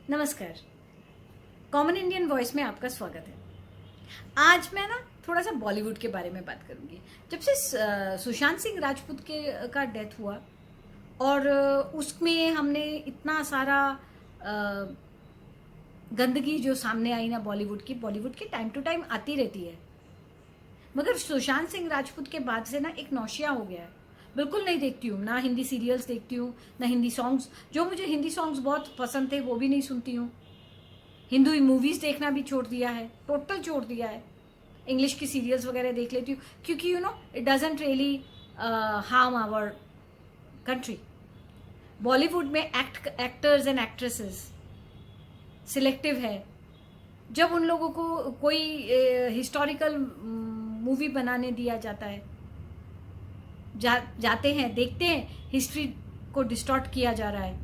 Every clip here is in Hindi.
नमस्कार। कॉमन इंडियन वॉइस में आपका स्वागत है। आज मैं ना थोड़ा सा बॉलीवुड के बारे में बात करूंगी। जब से सुशांत सिंह राजपूत का डेथ हुआ और उसमें हमने इतना सारा गंदगी जो सामने आई ना बॉलीवुड की टाइम टू टाइम आती रहती है, मगर सुशांत सिंह राजपूत के बाद से ना एक नौशिया हो गया है। बिल्कुल नहीं देखती हूँ, ना हिंदी सीरियल्स देखती हूँ, ना हिंदी सॉन्ग्स। जो मुझे हिंदी सॉन्ग्स बहुत पसंद थे वो भी नहीं सुनती हूँ। हिंदी मूवीज़ देखना भी छोड़ दिया है, टोटल छोड़ दिया है। इंग्लिश की सीरियल्स वगैरह देख लेती हूँ क्योंकि it doesn't really harm our country. Bollywood में एक्टर्स एंड एक्ट्रेसेस सिलेक्टिव है। जब उन लोगों को कोई हिस्टोरिकल मूवी बनाने दिया जाता है, जाते हैं, देखते हैं हिस्ट्री को डिस्टॉर्ट किया जा रहा है,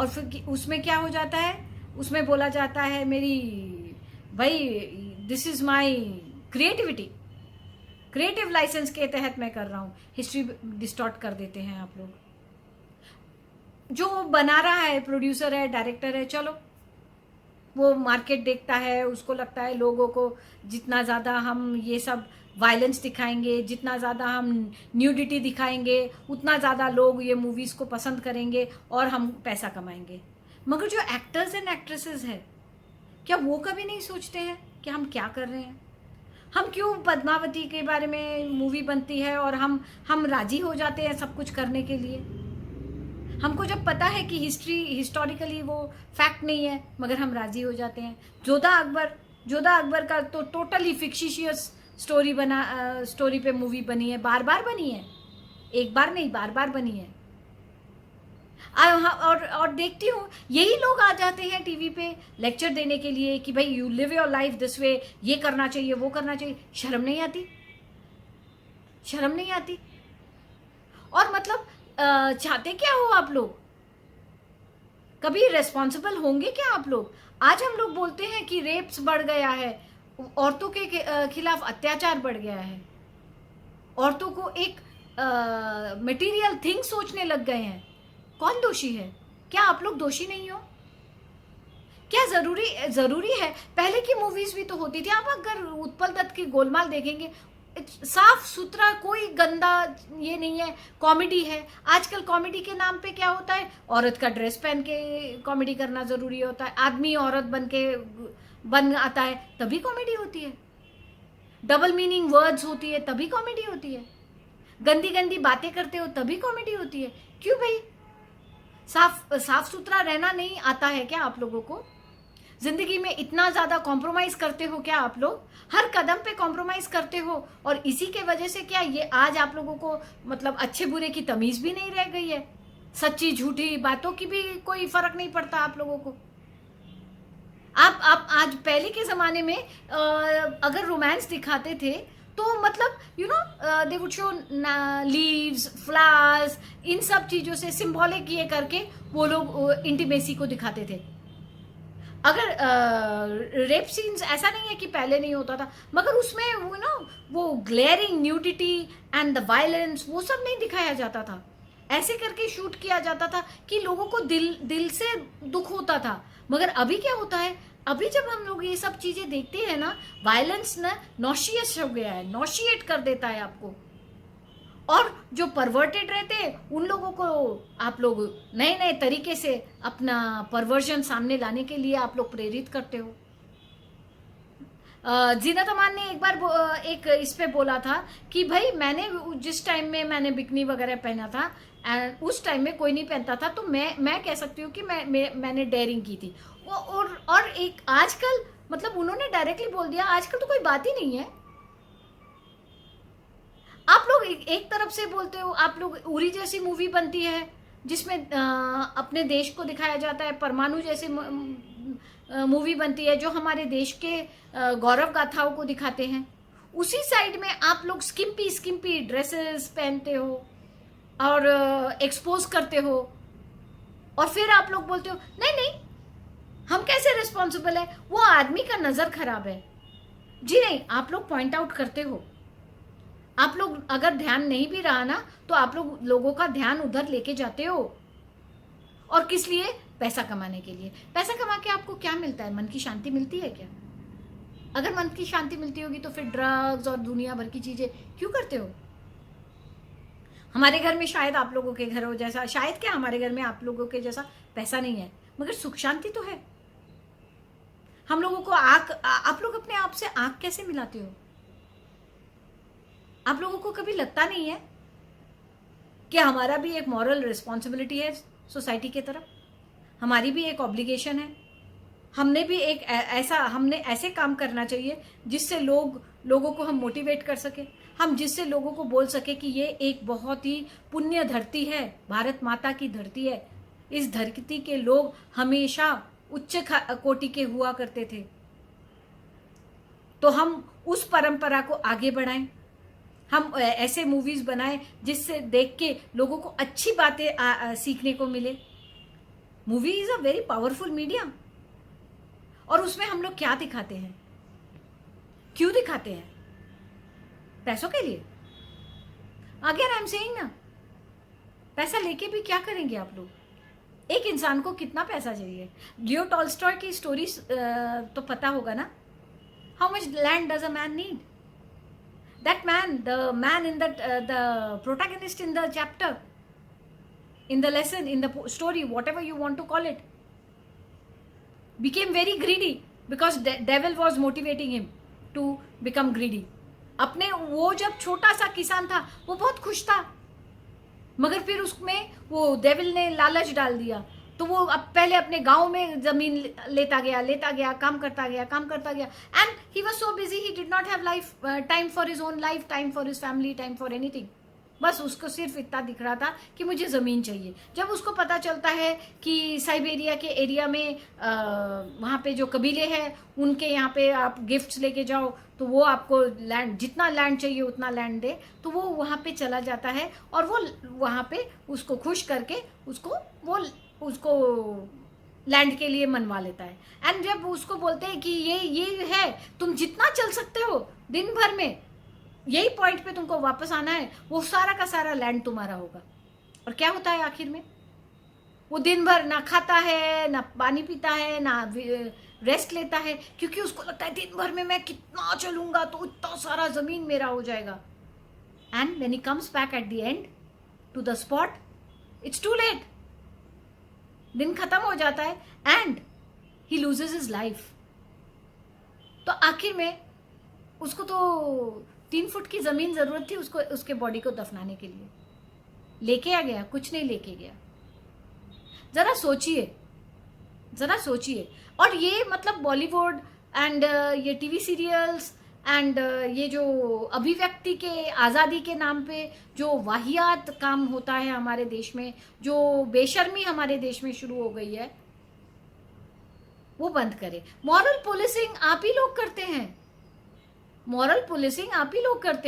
और फिर उसमें क्या हो जाता है, उसमें बोला जाता है मेरी भाई this is my creativity, creative license के तहत मैं कर रहा हूँ। हिस्ट्री डिस्टॉर्ट कर देते हैं आप लोग। जो बना रहा है, प्रोड्यूसर है, डायरेक्टर है, चलो वो मार्केट देखता है, उसको लगता है लोगों को जितना ज़्यादा हम ये सब वायलेंस दिखाएंगे, जितना ज़्यादा हम न्यूडिटी दिखाएंगे, उतना ज़्यादा लोग ये मूवीज़ को पसंद करेंगे और हम पैसा कमाएंगे। मगर जो एक्टर्स एंड एक्ट्रेसेस हैं, क्या वो कभी नहीं सोचते हैं कि हम क्या कर रहे हैं? हम क्यों पद्मावती के बारे में मूवी बनती है और हम राजी हो जाते हैं सब कुछ करने के लिए? हमको जब पता है कि हिस्टोरिकली वो फैक्ट नहीं है, मगर हम राजी हो जाते हैं। जोधा अकबर का तो टोटली फिक्शिशियस स्टोरी पे मूवी बनी है, बार बार बनी है, एक बार नहीं बार बार बनी है। और देखती हूँ यही लोग आ जाते हैं टीवी पे लेक्चर देने के लिए कि भाई you live your life this way, ये करना चाहिए, वो करना चाहिए। शर्म नहीं आती? शर्म नहीं आती? और मतलब चाहते क्या हो आप लोग? कभी रेस्पॉन्सिबल होंगे क्या आप लोग? आज हम लोग बोलते हैं कि रेप्स बढ़ गया है, औरतों के खिलाफ अत्याचार बढ़ गया है, औरतों को एक मटेरियल थिंग सोचने लग गए हैं। कौन दोषी है? क्या आप लोग दोषी नहीं हो? क्या जरूरी है? पहले की मूवीज भी तो होती थी। आप अगर उत्पल दत्त की गोलमाल देखेंगे, साफ सुथरा, कोई गंदा ये नहीं है, कॉमेडी है। आजकल कॉमेडी के नाम पे क्या होता है, औरत का ड्रेस पहन के कॉमेडी करना जरूरी होता है, आदमी औरत बन आता है तभी कॉमेडी होती है, डबल मीनिंग वर्ड्स होती है तभी कॉमेडी होती है, गंदी गंदी बातें करते हो तभी कॉमेडी होती है। क्यों भाई? साफ सुथरा रहना नहीं आता है क्या आप लोगों को? जिंदगी में इतना ज्यादा कॉम्प्रोमाइज करते हो क्या आप लोग? हर कदम पे कॉम्प्रोमाइज करते हो, और इसी के वजह से क्या ये आज आप लोगों को मतलब अच्छे बुरे की तमीज भी नहीं रह गई है? सच्ची झूठी बातों की भी कोई फर्क नहीं पड़ता आप लोगों को? आप आज पहले के जमाने में अगर रोमांस दिखाते थे तो मतलब they would show leaves, flowers, इन सब चीजों से सिंबॉलिक ये करके वो लोग इंटीमेसी को दिखाते थे। अगर रेप सीन्स, ऐसा नहीं है कि पहले नहीं होता था, मगर उसमें वो glaring nudity and the violence वो सब नहीं दिखाया जाता था। ऐसे करके शूट किया जाता था कि लोगों को दिल से दुख होता था। मगर अभी क्या होता है, अभी जब हम लोग ये सब चीजें देखते हैं ना, वायलेंस ना नॉशियस हो गया है, नॉशिएट कर देता है आपको। और जो परवर्टेड रहते हैं उन लोगों को आप लोग नए नए तरीके से अपना परवर्जन सामने लाने के लिए आप लोग प्रेरित करते हो। जीनत अमान ने एक बार एक इस पे बोला था कि भाई मैंने जिस टाइम में मैंने बिकनी वगैरह पहना था, उस टाइम में कोई नहीं पहनता था, तो मैं कह सकती हूँ कि मैंने डेयरिंग की थी। और एक आजकल मतलब उन्होंने डायरेक्टली बोल दिया, आजकल तो कोई बात ही नहीं है। आप लोग एक तरफ से बोलते हो, आप लोग उरी जैसी मूवी बनती है जिसमें अपने देश को दिखाया जाता है, परमाणु जैसी मूवी बनती है जो हमारे देश के गौरव गाथाओं को दिखाते हैं। उसी साइड में आप लोग स्किम्पी ड्रेसेस पहनते हो और एक्सपोज करते हो, और फिर आप लोग बोलते हो नहीं हम कैसे रिस्पॉन्सिबल है, वो आदमी का नजर खराब है। जी नहीं, आप लोग पॉइंट आउट करते हो। आप लोग अगर ध्यान नहीं भी रहा ना, तो आप लोगों का ध्यान उधर लेके जाते हो। और किस लिए? पैसा कमाने के लिए। पैसा कमा के आपको क्या मिलता है? मन की शांति मिलती है क्या? अगर मन की शांति मिलती होगी तो फिर ड्रग्स और दुनिया भर की चीजें क्यों करते हो? हमारे घर में शायद आप लोगों के घरों जैसा, शायद क्या हमारे घर में आप लोगों के जैसा पैसा नहीं है, मगर सुख शांति तो है। हम लोगों को आप लोग अपने आप से आंख कैसे मिलाते हो? आप लोगों को कभी लगता नहीं है कि हमारा भी एक मॉरल रिस्पॉन्सिबिलिटी है सोसाइटी के तरफ, हमारी भी एक ऑब्लिगेशन है, हमने भी एक हमने ऐसे काम करना चाहिए जिससे लोगों को हम मोटिवेट कर सके, हम जिससे लोगों को बोल सके कि ये एक बहुत ही पुण्य धरती है, भारत माता की धरती है, इस धरती के लोग हमेशा उच्च कोटि के हुआ करते थे। तो हम उस परंपरा को आगे बढ़ाएं, हम ऐसे मूवीज बनाएं जिससे देख के लोगों को अच्छी बातें सीखने को मिले। Movie is a very powerful medium, और उसमें हम लोग क्या दिखाते हैं, क्यों दिखाते हैं? पैसों के लिए। अगेन आई एम सेइंग ना, पैसा लेके भी क्या करेंगे आप लोग? एक इंसान को कितना पैसा चाहिए? लियो टॉल्स्टॉय की स्टोरी तो पता होगा ना, how much land does a man need? That man, the man in the protagonist in the chapter, in the lesson, in the story, whatever you want to call it, became very greedy because devil was motivating him to become greedy. अपने वो जब छोटा सा किसान था वो बहुत खुश था, मगर फिर उसमें वो डेविल ने लालच डाल दिया, तो वो अब पहले अपने गांव में जमीन लेता गया, काम करता गया, and he was so busy, he did not have life, time for his own life, time for his family, time for anything. बस उसको सिर्फ इतना दिख रहा था कि मुझे ज़मीन चाहिए। जब उसको पता चलता है कि साइबेरिया के एरिया में वहाँ पे जो कबीले हैं उनके यहाँ पे आप गिफ्ट्स लेके जाओ तो वो आपको लैंड, जितना लैंड चाहिए उतना लैंड दे, तो वो वहाँ पे चला जाता है और वो वहाँ पे उसको खुश करके उसको लैंड के लिए मनवा लेता है। एंड जब उसको बोलते हैं कि ये है, तुम जितना चल सकते हो दिन भर में, यही पॉइंट पे तुमको वापस आना है, वो सारा का सारा लैंड तुम्हारा होगा। और क्या होता है आखिर में? वो दिन भर ना खाता है, ना पानी पीता है, ना रेस्ट लेता है, क्योंकि उसको लगता है दिन भर में मैं कितना चलूंगा तो इतना सारा जमीन मेरा हो जाएगा। And when he comes back at the end to the spot, it's too late, दिन खत्म हो जाता है and he loses his life. तो आखिर में उसको तो 3 फुट की जमीन जरूरत थी उसको, उसके बॉडी को दफनाने के लिए। लेके आ गया? कुछ नहीं लेके गया। जरा सोचिए। और ये मतलब बॉलीवुड एंड ये टीवी सीरियल्स एंड ये जो अभिव्यक्ति के आज़ादी के नाम पे जो वाहियात काम होता है हमारे देश में, जो बेशर्मी हमारे देश में शुरू हो गई है, वो बंद करे। मॉरल पुलिसिंग आप ही लोग करते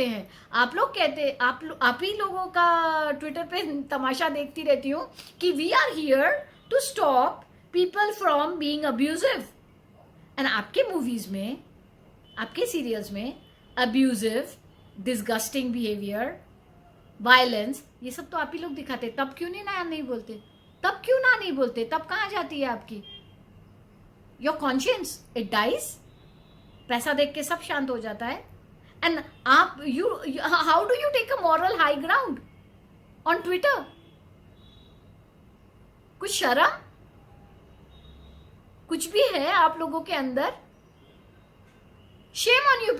हैं, आप लोग कहते, आप ही लोगों का ट्विटर पे तमाशा देखती रहती हूँ कि we are here to stop people from being abusive. And आपके मूवीज में, आपके सीरियल्स में अब्यूजिव, डिस्गस्टिंग बिहेवियर, वायलेंस, ये सब तो आप ही लोग दिखाते। तब क्यों नहीं बोलते? तब कहाँ जाती है आपकी योर कॉन्शियंस? It dies. पैसा देख के सब शांत हो जाता है। एंड आप how do you take a moral high ground on Twitter? कुछ शर्म, कुछ भी है आप लोगों के अंदर? Shame on you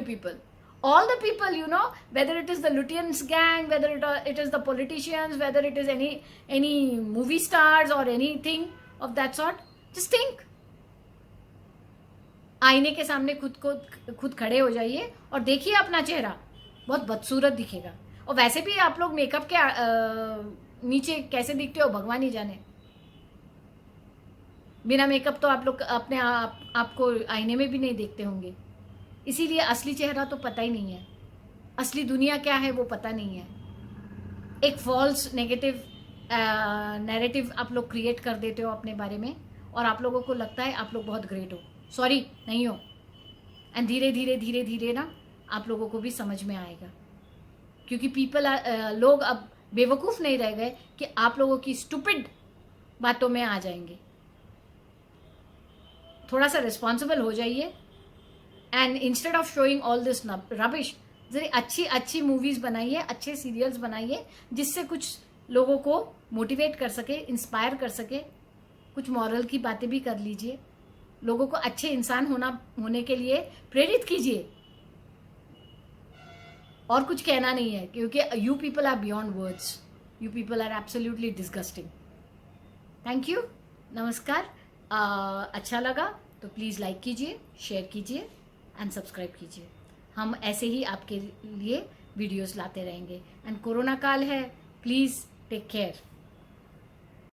people. All the people, you know, whether it is the Lutyens gang, whether it is the politicians, whether it is any movie stars or anything of that sort, just think. आईने के सामने खुद खड़े हो जाइए और देखिए अपना चेहरा, बहुत बदसूरत दिखेगा। और वैसे भी आप लोग मेकअप के नीचे कैसे दिखते हो भगवान ही जाने। बिना मेकअप तो आप लोग अपने आपको आईने में भी नहीं देखते होंगे, इसीलिए असली चेहरा तो पता ही नहीं है, असली दुनिया क्या है वो पता नहीं है। एक फॉल्स नेगेटिव नैरेटिव आप लोग क्रिएट कर देते हो अपने बारे में, और आप लोगों को लगता है आप लोग बहुत ग्रेट हो। सॉरी, नहीं हो। एंड धीरे धीरे ना आप लोगों को भी समझ में आएगा, क्योंकि लोग अब बेवकूफ़ नहीं रह गए कि आप लोगों की स्टूपिड बातों में आ जाएंगे। थोड़ा सा रिस्पॉन्सिबल हो जाइए and instead of showing all this rubbish, जरा अच्छी अच्छी मूवीज बनाइए, अच्छे सीरियल्स बनाइए जिससे कुछ लोगों को मोटिवेट कर सके, इंस्पायर कर सके, कुछ मॉरल की बातें भी कर लीजिए, लोगों को अच्छे इंसान होने के लिए प्रेरित कीजिए। और कुछ कहना नहीं है, क्योंकि you people are beyond words, you people are absolutely disgusting. Thank you, नमस्कार। अच्छा लगा तो प्लीज़ लाइक कीजिए, शेयर कीजिए एंड सब्सक्राइब कीजिए। हम ऐसे ही आपके लिए वीडियोस लाते रहेंगे। एंड कोरोना काल है, प्लीज़ टेक केयर।